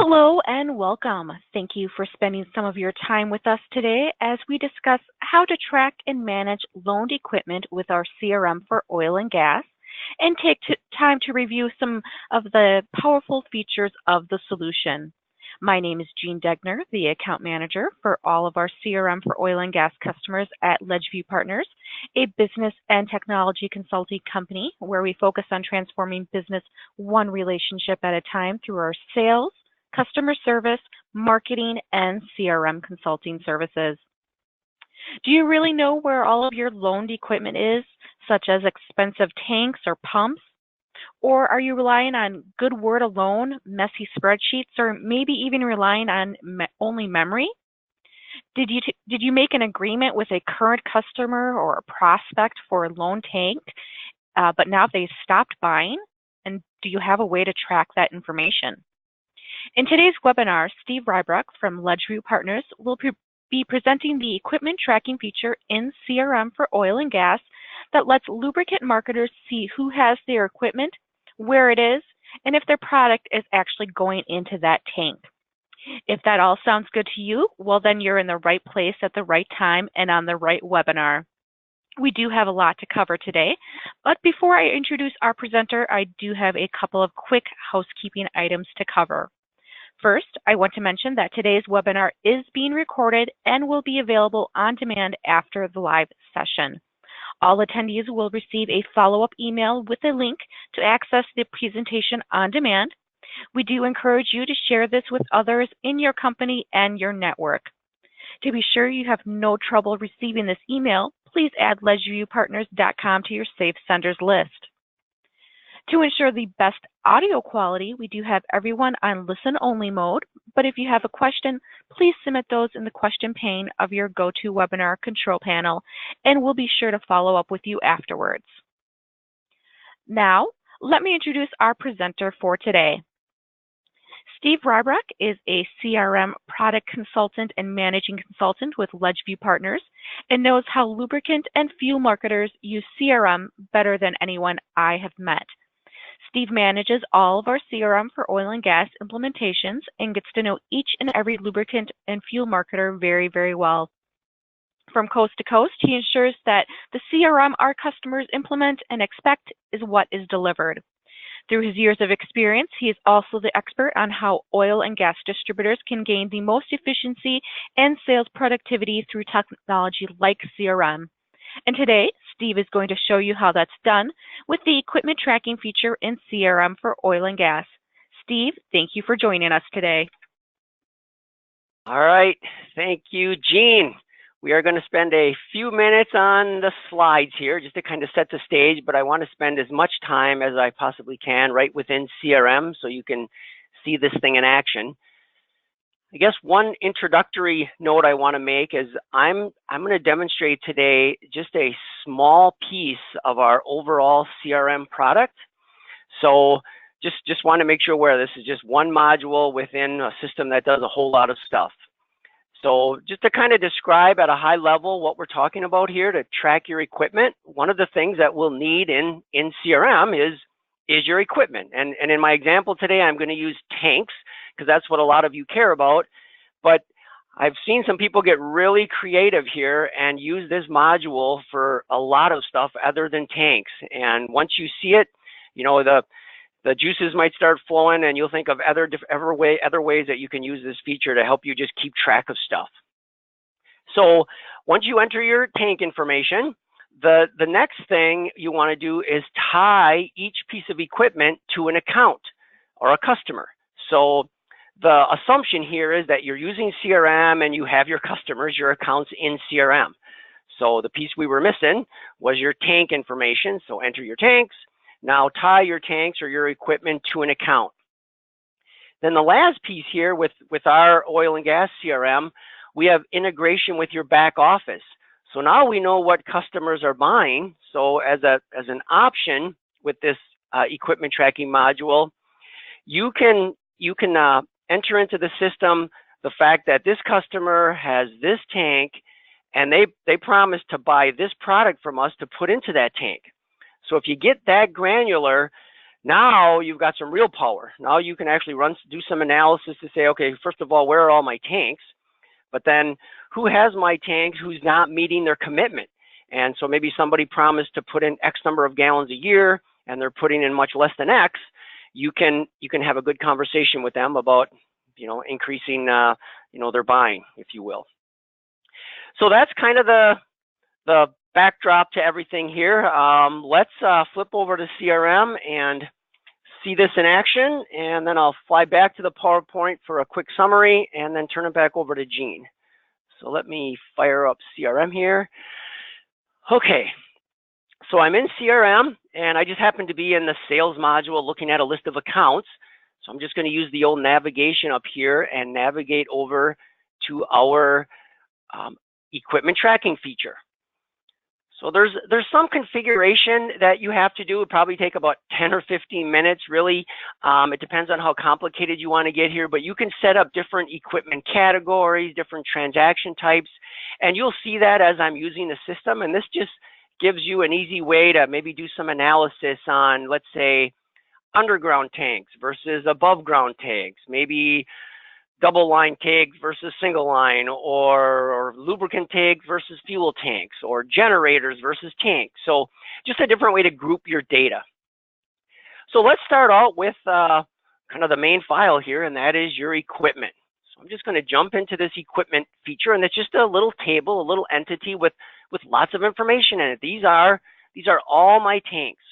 Hello and welcome. Thank you for spending some of your time with us today as we discuss how to track and manage loaned equipment with our CRM for oil and gas and take time to review some of the powerful features of the solution. My name is Jean Degner, the account manager for all of our CRM for oil and gas customers at LedgeView Partners, a business and technology consulting company where we focus on transforming business one relationship at a time through our sales, customer service, marketing, and CRM consulting services. Do you really know where all of your loaned equipment is, such as expensive tanks or pumps? Or are you relying on good word alone, messy spreadsheets, or maybe even relying on only memory? Did you make an agreement with a current customer or a prospect for a loan tank, but now they stopped buying? And do you have a way to track that information? In today's webinar, Steve Broderick from LedgeView Partners will be presenting the equipment tracking feature in CRM for oil and gas that lets lubricant marketers see who has their equipment, where it is, and if their product is actually going into that tank. If that all sounds good to you, well then you're in the right place at the right time and on the right webinar. We do have a lot to cover today, but before I introduce our presenter, I do have a couple of quick housekeeping items to cover. First, I want to mention that today's webinar is being recorded and will be available on demand after the live session. All attendees will receive a follow-up email with a link to access the presentation on demand. We do encourage you to share this with others in your company and your network. To be sure you have no trouble receiving this email, please add ledgeviewpartners.com to your safe senders list. To ensure the best audio quality, we do have everyone on listen-only mode, but if you have a question, please submit those in the question pane of your GoToWebinar control panel, and we'll be sure to follow up with you afterwards. Now, let me introduce our presenter for today. Steve Broderick is a CRM product consultant and managing consultant with LedgeView Partners and knows how lubricant and fuel marketers use CRM better than anyone I have met. Steve manages all of our CRM for oil and gas implementations and gets to know each and every lubricant and fuel marketer very, very well. From coast to coast, he ensures that the CRM our customers implement and expect is what is delivered. Through his years of experience, he is also the expert on how oil and gas distributors can gain the most efficiency and sales productivity through technology like CRM. And today, Steve is going to show you how that's done with the equipment tracking feature in CRM for oil and gas. Steve, thank you for joining us today. All right, thank you, Jean. We are going to spend a few minutes on the slides here just to kind of set the stage, but I want to spend as much time as I possibly can right within CRM so you can see this thing in action. I guess one introductory note I want to make is I'm going to demonstrate today just a small piece of our overall CRM product. So just want to make you aware this is just one module within a system that does a whole lot of stuff. So just to kind of describe at a high level what we're talking about here to track your equipment, one of the things that we'll need in CRM is your equipment. And in my example today, I'm going to use tanks because that's what a lot of you care about. But I've seen some people get really creative here and use this module for a lot of stuff other than tanks. And once you see it, you know, the juices might start flowing and you'll think of other ways that you can use this feature to help you just keep track of stuff. So once you enter your tank information, the next thing you want to do is tie each piece of equipment to an account or a customer. So the assumption here is that you're using CRM and you have your customers, your accounts in CRM. So the piece we were missing was your tank information. So enter your tanks. Now tie your tanks or your equipment to an account. Then the last piece here with our oil and gas CRM, we have integration with your back office. So now we know what customers are buying. So as an option with this equipment tracking module, you can enter into the system the fact that this customer has this tank and they promise to buy this product from us to put into that tank. So if you get that granular, Now you've got some real power. Now you can actually do some analysis to say, okay, first of all, where are all my tanks? But then who has my tanks who's not meeting their commitment? And so maybe somebody promised to put in X number of gallons a year and they're putting in much less than X. You can have a good conversation with them about, increasing, their buying, if you will. So that's kind of the backdrop to everything here. Let's flip over to CRM and see this in action, and then I'll fly back to the PowerPoint for a quick summary and then turn it back over to Gene. So let me fire up CRM here. Okay, so I'm in CRM and I just happen to be in the sales module looking at a list of accounts. So I'm just going to use the old navigation up here and navigate over to our equipment tracking feature. So there's some configuration that you have to do. It would probably take about 10 or 15 minutes, really. It depends on how complicated you want to get here, but you can set up different equipment categories, different transaction types, and you'll see that as I'm using the system. And this just gives you an easy way to maybe do some analysis on, let's say, underground tanks versus above ground tanks, maybe double line tanks versus single line, or lubricant tanks versus fuel tanks, or generators versus tanks. So just a different way to group your data. So let's start out with kind of the main file here, and that is your equipment. So I'm just going to jump into this equipment feature, and it's just a little table, a little entity with lots of information in it. These are all my tanks.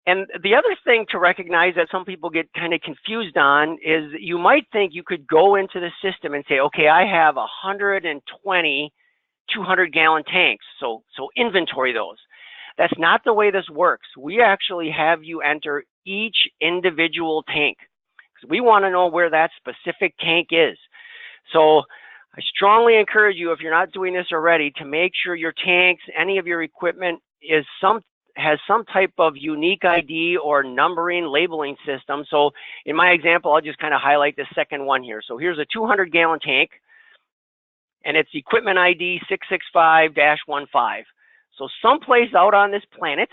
And the other thing to recognize that some people get kind of confused on is you might think you could go into the system and say, okay, I have 120 200-gallon tanks, so inventory those. That's not the way this works. We actually have you enter each individual tank because we want to know where that specific tank is. So I strongly encourage you, if you're not doing this already, to make sure your tanks, any of your equipment has some type of unique ID or numbering labeling system. So in my example, I'll just kind of highlight the second one here. So here's a 200-gallon tank, and it's equipment ID 665-15. So someplace out on this planet,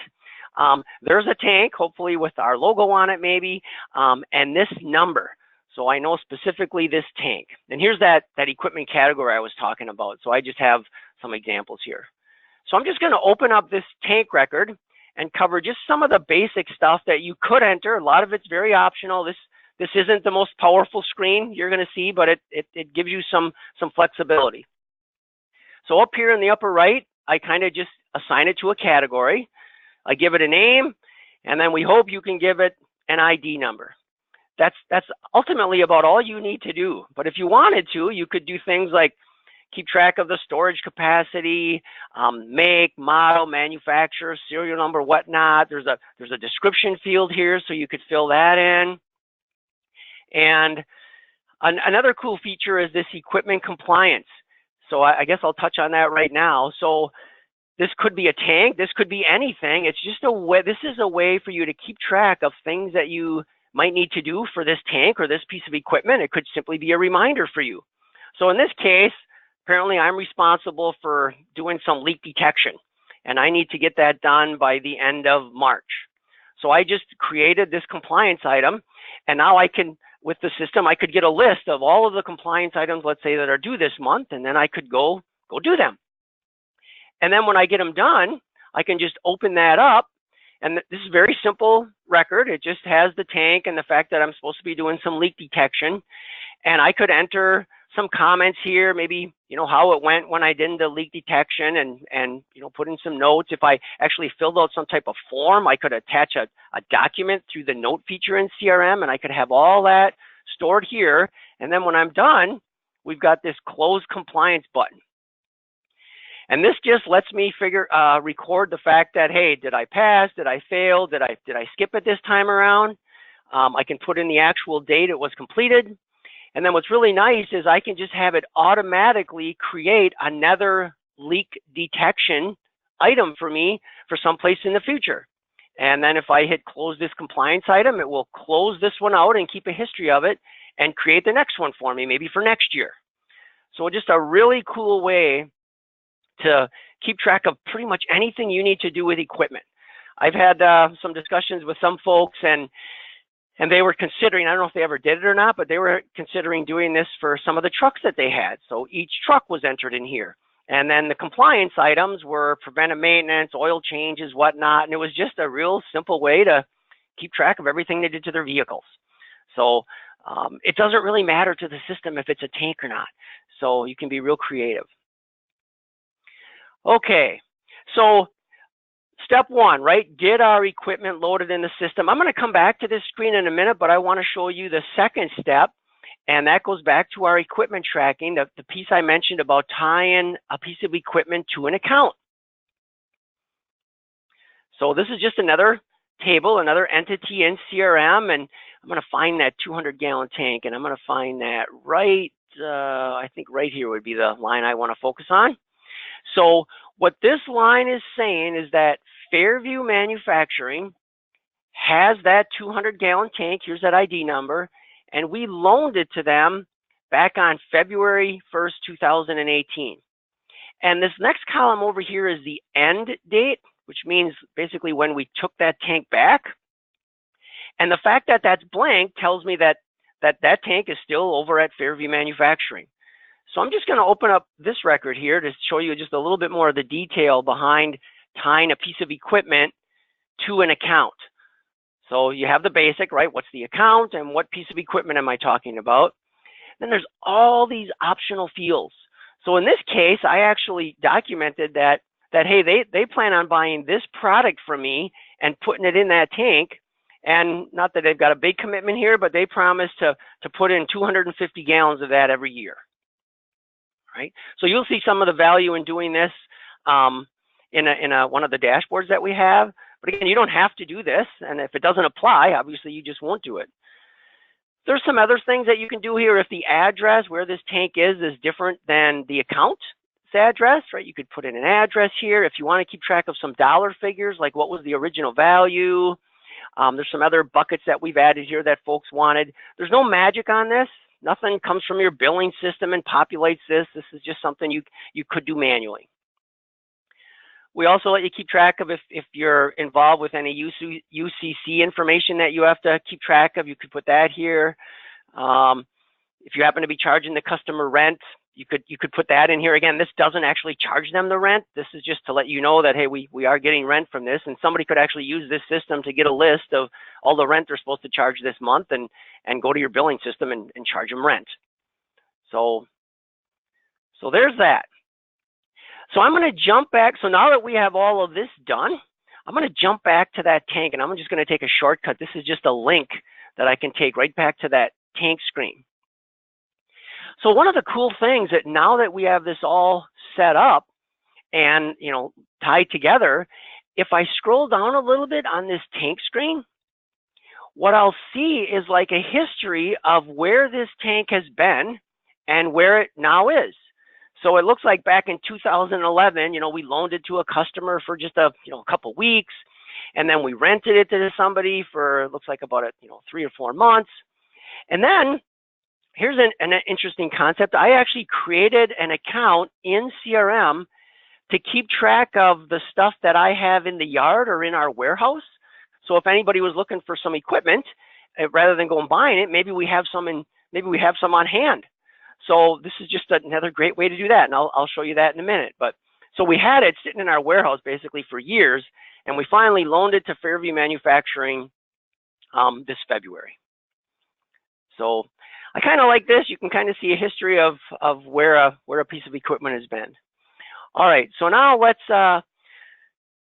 there's a tank, hopefully with our logo on it maybe, and this number. So I know specifically this tank. And here's that equipment category I was talking about. So I just have some examples here. So I'm just going to open up this tank record and cover just some of the basic stuff that you could enter. A lot of it's very optional. This isn't the most powerful screen you're going to see, but it gives you some flexibility. So up here in the upper right, I kind of just assign it to a category. I give it a name, and then we hope you can give it an ID number. That's ultimately about all you need to do. But if you wanted to, you could do things like keep track of the storage capacity, make, model, manufacturer, serial number, whatnot. There's a description field here, so you could fill that in. And another cool feature is this equipment compliance. So I guess I'll touch on that right now. So this could be a tank, this could be anything. It's just a way. This is a way for you to keep track of things that you might need to do for this tank or this piece of equipment. It could simply be a reminder for you. So in this case, apparently I'm responsible for doing some leak detection, and I need to get that done by the end of March. So I just created this compliance item, and now I can, with the system, I could get a list of all of the compliance items, let's say, that are due this month, and then I could go do them. And then when I get them done, I can just open that up, and this is a very simple record. It just has the tank and the fact that I'm supposed to be doing some leak detection, and I could enter some comments here, maybe, how it went when I did the leak detection, and put in some notes. If I actually filled out some type of form, I could attach a document through the note feature in CRM, and I could have all that stored here. And then when I'm done, we've got this close compliance button. And this just lets me record the fact that, hey, did I pass? Did I fail? Did I skip it this time around? I can put in the actual date it was completed. And then what's really nice is I can just have it automatically create another leak detection item for me for someplace in the future. And then if I hit close this compliance item, it will close this one out and keep a history of it and create the next one for me, maybe for next year. So just a really cool way to keep track of pretty much anything you need to do with equipment. I've had some discussions with some folks, and they were considering, I don't know if they ever did it or not, but they were considering doing this for some of the trucks that they had. So each truck was entered in here. And then the compliance items were preventive maintenance, oil changes, whatnot. And it was just a real simple way to keep track of everything they did to their vehicles. So it doesn't really matter to the system if it's a tank or not. So you can be real creative. Okay, so step one, right? Get our equipment loaded in the system. I'm going to come back to this screen in a minute, but I want to show you the second step, and that goes back to our equipment tracking, the piece I mentioned about tying a piece of equipment to an account. So this is just another table, another entity in CRM, and I'm going to find that 200-gallon tank, and I'm going to find that right, I think right here would be the line I want to focus on. So what this line is saying is that Fairview Manufacturing has that 200-gallon tank. Here's that ID number, and we loaned it to them back on February 1st, 2018. And this next column over here is the end date, which means basically when we took that tank back. And the fact that that's blank tells me that that tank is still over at Fairview Manufacturing. So I'm just going to open up this record here to show you just a little bit more of the detail behind tying a piece of equipment to an account. So you have the basic, right? What's the account and what piece of equipment am I talking about? Then there's all these optional fields. So in this case, I actually documented that hey, they plan on buying this product from me and putting it in that tank. And not that they've got a big commitment here, but they promise to put in 250 gallons of that every year. Right? So you'll see some of the value in doing this in one of the dashboards that we have. But again, you don't have to do this, and if it doesn't apply, obviously you just won't do it. There's some other things that you can do here. If the address where this tank is different than the account's address, right? You could put in an address here. If you want to keep track of some dollar figures, like what was the original value. There's some other buckets that we've added here that folks wanted. There's no magic on this. Nothing comes from your billing system and populates this. This is just something you could do manually. We also let you keep track of if you're involved with any UCC information that you have to keep track of. You could put that here. If you happen to be charging the customer rent, you could put that in here. Again, this doesn't actually charge them the rent. This is just to let you know that, hey, we are getting rent from this, and somebody could actually use this system to get a list of all the rent they're supposed to charge this month and go to your billing system and charge them rent. So there's that. So I'm going to jump back. So now that we have all of this done, I'm going to jump back to that tank, and I'm just going to take a shortcut. This is just a link that I can take right back to that tank screen. So one of the cool things that now that we have this all set up and tied together, if I scroll down a little bit on this tank screen, what I'll see is like a history of where this tank has been and where it now is. So it looks like back in 2011, we loaned it to a customer for just a couple weeks, and then we rented it to somebody for looks like about 3 or 4 months, and then here's an interesting concept. I actually created an account in CRM to keep track of the stuff that I have in the yard or in our warehouse. So if anybody was looking for some equipment, rather than going buying it, maybe we have some on hand. So this is just another great way to do that, and I'll show you that in a minute. But so we had it sitting in our warehouse basically for years, and we finally loaned it to Fairview Manufacturing this February. So I kind of like this. You can kind of see a history of where a piece of equipment has been. All right, so now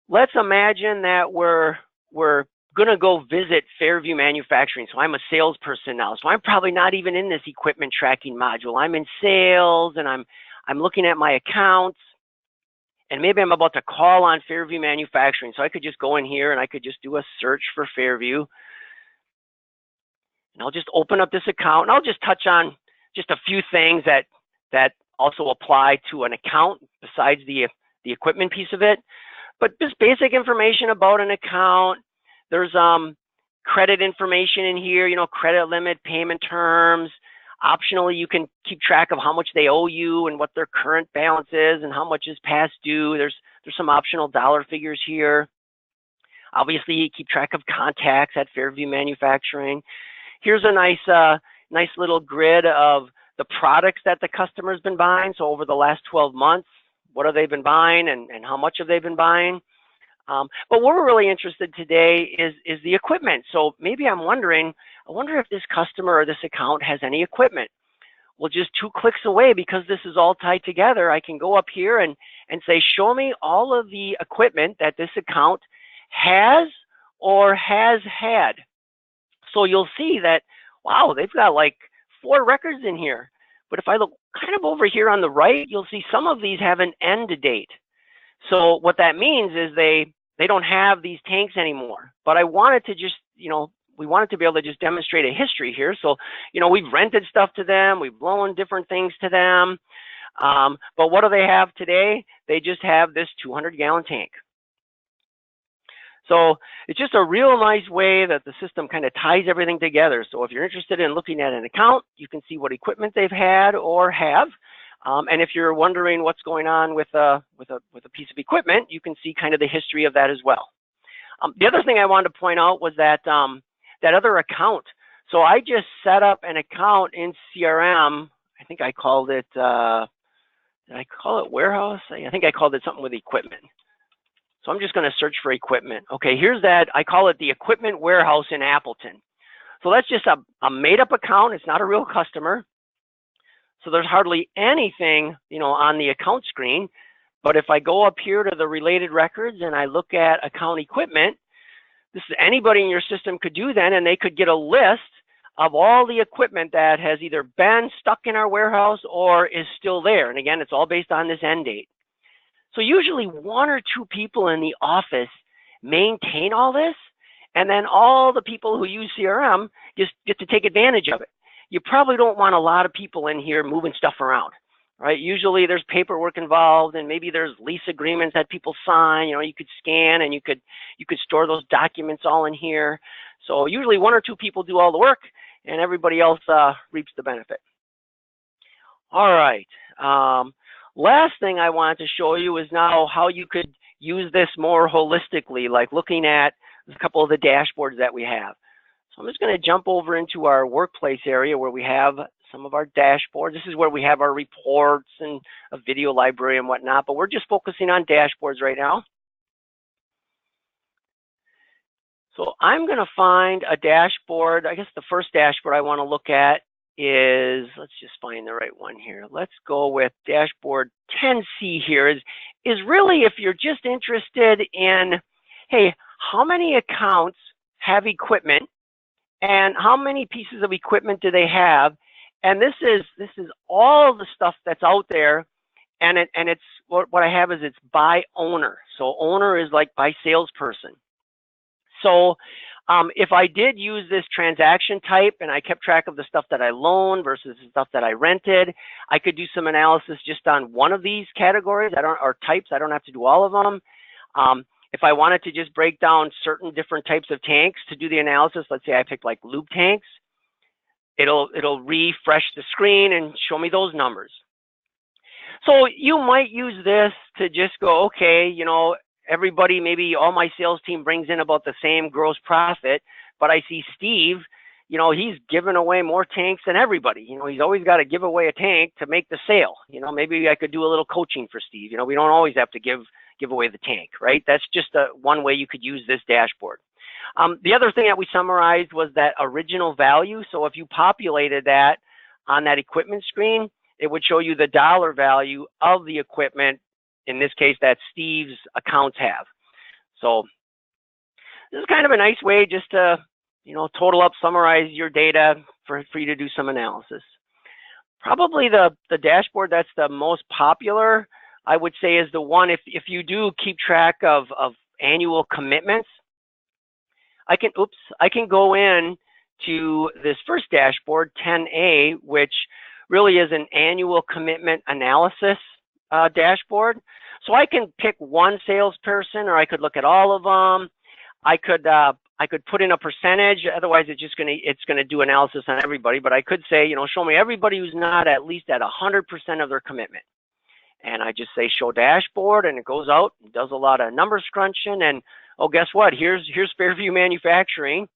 let's imagine that we're going to go visit Fairview Manufacturing. So I'm a salesperson now. So I'm probably not even in this equipment tracking module. I'm in sales, and I'm looking at my accounts, and maybe I'm about to call on Fairview Manufacturing. So I could just go in here and I could just do a search for Fairview. And I'll just open up this account, and I'll just touch on just a few things that also apply to an account besides the equipment piece of it. But just basic information about an account. There's credit information in here, credit limit, payment terms. Optionally, you can keep track of how much they owe you and what their current balance is and how much is past due. There's some optional dollar figures here. Obviously, keep track of contacts at Fairview Manufacturing. Here's a nice little grid of the products that the customer's been buying. So over the last 12 months, what have they been buying and how much have they been buying? But what we're really interested today is the equipment. So maybe I wonder if this customer or this account has any equipment. Well, just 2 clicks away, because this is all tied together, I can go up here and say, show me all of the equipment that this account has or has had. So you'll see that, wow, they've got like 4 records in here. But if I look kind of over here on the right, you'll see some of these have an end date. So what that means is they don't have these tanks anymore. But I wanted to just, we wanted to be able to just demonstrate a history here. So, we've rented stuff to them. We've loaned different things to them. But what do they have today? They just have this 200-gallon tank. So it's just a real nice way that the system kind of ties everything together. So if you're interested in looking at an account, you can see what equipment they've had or have. And if you're wondering what's going on with a piece of equipment, you can see kind of the history of that as well. The other thing I wanted to point out was that that other account. So I just set up an account in CRM. I think I called it, did I call it warehouse? I think I called it something with equipment. So I'm just going to search for equipment. Okay, here's that. I call it the equipment warehouse in Appleton. So that's just a made-up account. It's not a real customer. So there's hardly anything, on the account screen. But if I go up here to the related records and I look at account equipment, this is anybody in your system could do then, and they could get a list of all the equipment that has either been stuck in our warehouse or is still there. And again, it's all based on this end date. So usually 1 or 2 people in the office maintain all this, and then all the people who use CRM just get to take advantage of it. You probably don't want a lot of people in here moving stuff around, right? Usually there's paperwork involved, and maybe there's lease agreements that people sign. You could scan and you could store those documents all in here. So usually 1 or 2 people do all the work, and everybody else reaps the benefit. All right. Last thing I wanted to show you is now how you could use this more holistically, like looking at a couple of the dashboards that we have. So I'm just going to jump over into our workplace area where we have some of our dashboards. This is where we have our reports and a video library and whatnot, but we're just focusing on dashboards right now. So I'm going to find a dashboard. I guess the first dashboard I want to look at is, let's just find the right one here. Let's go with dashboard 10C here is really if you're just interested in, hey, how many accounts have equipment and how many pieces of equipment do they have? And this is all the stuff that's out there, and it's what I have is it's by owner. So owner is like by salesperson. So if I did use this transaction type and I kept track of the stuff that I loaned versus the stuff that I rented, I could do some analysis just on one of these categories or types. I don't have to do all of them. If I wanted to just break down certain different types of tanks to do the analysis, let's say I picked like lube tanks, it'll refresh the screen and show me those numbers. So you might use this to just go, okay, everybody, maybe all my sales team brings in about the same gross profit, but I see Steve, he's giving away more tanks than everybody. He's always got to give away a tank to make the sale. Maybe I could do a little coaching for Steve. We don't always have to give away the tank, right? That's just one way you could use this dashboard. The other thing that we summarized was that original value. So if you populated that on that equipment screen, it would show you the dollar value of the equipment, in this case, that Steve's accounts have. So this is kind of a nice way just to, total up, summarize your data for you to do some analysis. Probably the dashboard that's the most popular, I would say, is the one if you do keep track of annual commitments. I can go in to this first dashboard, 10A, which really is an annual commitment analysis dashboard. So I can pick one salesperson, or I could look at all of them. I could put in a percentage. Otherwise, it's gonna do analysis on everybody. But I could say, show me everybody who's not at least at 100% of their commitment. And I just say show dashboard, and it goes out and does a lot of numbers crunching. And oh, guess what? Here's Fairview Manufacturing.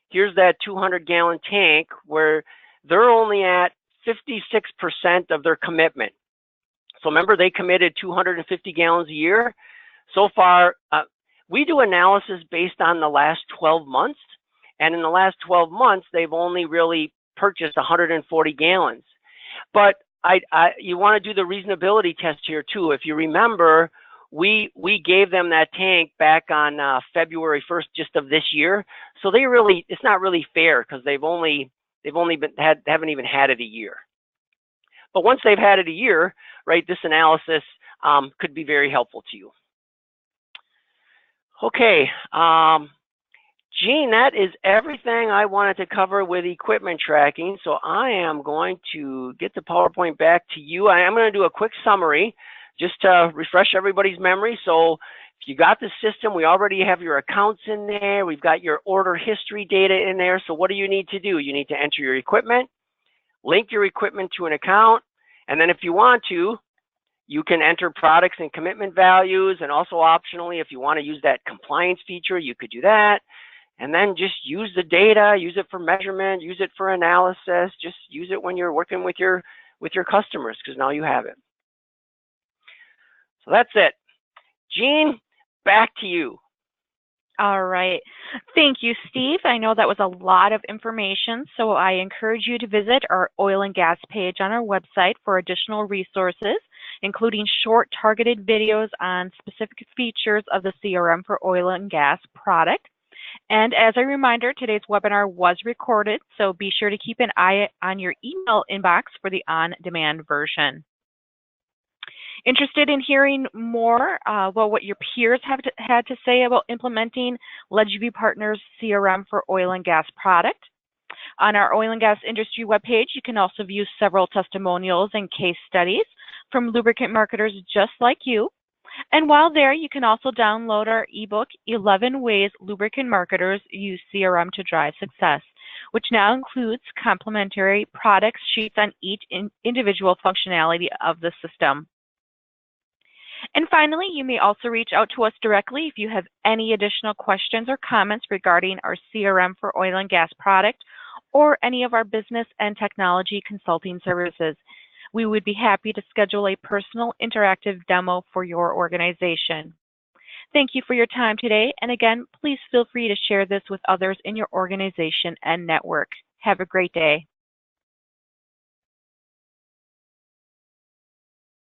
Here's that 200-gallon tank where they're only at 56% of their commitment. So remember, they committed 250 gallons a year. So far, we do analysis based on the last 12 months. And in the last 12 months, they've only really purchased 140 gallons. But you want to do the reasonability test here too. If you remember, we gave them that tank back on February 1st, just of this year. So it's not really fair because haven't even had it a year. But once they've had it a year, right, this analysis could be very helpful to you. Okay, Gene, that is everything I wanted to cover with equipment tracking. So I am going to get the PowerPoint back to you. I am going to do a quick summary just to refresh everybody's memory. So if you got the system, we already have your accounts in there. We've got your order history data in there. So what do you need to do? You need to enter your equipment, link your equipment to an account, and then if you want to, you can enter products and commitment values, and also optionally, if you want to use that compliance feature, you could do that. And then just use the data, use it for measurement, use it for analysis, just use it when you're working with your customers, because now you have it. So that's it. Gene, back to you. All right. Thank you, Steve. I know that was a lot of information, so I encourage you to visit our oil and gas page on our website for additional resources, including short targeted videos on specific features of the CRM for oil and gas product. And as a reminder, today's webinar was recorded, so be sure to keep an eye on your email inbox for the on-demand version. Interested in hearing more about what your peers had to say about implementing LedgerView Partners CRM for oil and gas product? On our oil and gas industry webpage, you can also view several testimonials and case studies from lubricant marketers just like you. And while there, you can also download our ebook, 11 Ways Lubricant Marketers Use CRM to Drive Success, which now includes complimentary product sheets on each individual functionality of the system. And finally, you may also reach out to us directly if you have any additional questions or comments regarding our CRM for oil and gas product or any of our business and technology consulting services. We would be happy to schedule a personal interactive demo for your organization. Thank you for your time today. And again, please feel free to share this with others in your organization and network. Have a great day.